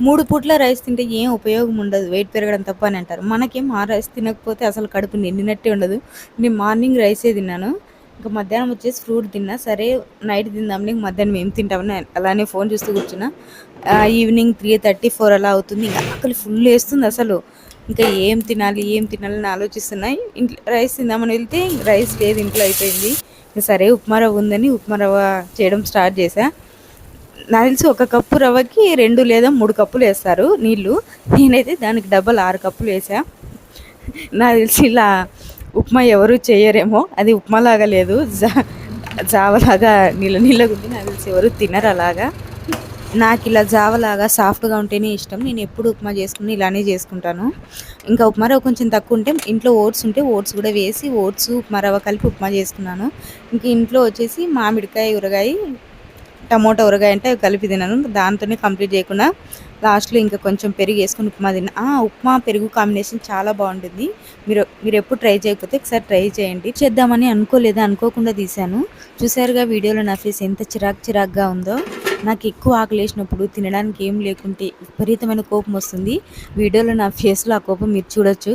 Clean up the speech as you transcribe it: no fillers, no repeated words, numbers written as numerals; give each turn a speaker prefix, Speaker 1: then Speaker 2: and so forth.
Speaker 1: 3 పూట్ల రైస్ తింటే ఏం ఉపయోగం ఉండదు. వెయిట్ పెరగడం తప్ప అని అంటారు. మనకేమో ఆ రైస్ తినకపోతే అసలు కడుపు నిండినట్టే ఉండదు. నేను మార్నింగ్ రైసే తిన్నాను. ఇంక మధ్యాహ్నం వచ్చేసి ఫ్రూట్ తిన్నా. సరే నైట్ తిందాంలే మధ్యాహ్నం ఏం తింటామని అలానే ఫోన్ చూస్తూ కూర్చున్నా. ఈవినింగ్ 3:30, 4 అలా అవుతుంది. ఇంక ఆకలి ఫుల్ ఏస్తుంది అసలు. ఇంకా ఏం తినాలి, ఏం తినాలి అని ఆలోచిస్తున్నా. ఇంట్లో రైస్ తిందామని వెళ్తే రైస్ లేదు ఇంట్లో అయిపోయింది. సరే ఉప్మా రవ్వ ఉందని ఉప్మా రవ్వ చేయడం స్టార్ట్ చేశా. నాకు తెలిసి ఒక కప్పు రవ్వకి 2 లేదా 3 కప్పులు వేస్తారు నీళ్ళు. నేనైతే దానికి డబల్ 6 కప్పులు వేసా. నాకు తెలిసి ఇలా ఉప్మా ఎవరు చేయరేమో. అది ఉప్మాలాగా లేదు, జావలాగా నీళ్ళ నీళ్ళగా ఉంది. నాకు తెలిసి ఎవరు తినరు అలాగా. నాకు ఇలా జావలాగా సాఫ్ట్గా ఉంటేనే ఇష్టం. నేను ఎప్పుడు ఉప్మా చేసుకుని ఇలానే చేసుకుంటాను. ఇంకా ఉప్మా రవ్వ కొంచెం తక్కువ ఉంటే ఇంట్లో ఓట్స్ ఉంటే ఓట్స్ కూడా వేసి ఓట్స్ ఉప్మా రవ్వ కలిపి ఉప్మా చేసుకున్నాను. ఇంక ఇంట్లో వచ్చేసి మామిడికాయ ఊరగాయ టమోటా ఊరగాయ అంటే అవి కలిపి తిన్నాను. దాంతోనే కంప్లీట్ చేయకుండా లాస్ట్లో ఇంకా కొంచెం పెరుగు వేసుకొని ఉప్మా తిన్నా. ఉప్మా పెరుగు కాంబినేషన్ చాలా బాగుంటుంది. మీరు ఎప్పుడు ట్రై చేయకపోతే ఒకసారి ట్రై చేయండి. చేద్దామని అనుకోలేదు, అనుకోకుండా తీశాను. చూసారుగా వీడియోలో నా ఫేస్ ఎంత చిరాగ్గా ఉందో. నాకు ఎక్కువ ఆకలి వేసినప్పుడు తినడానికి ఏం లేకుంటే విపరీతమైన కోపం వస్తుంది. వీడియోలో నా ఫేస్లో ఆ కోపం మీరు చూడొచ్చు.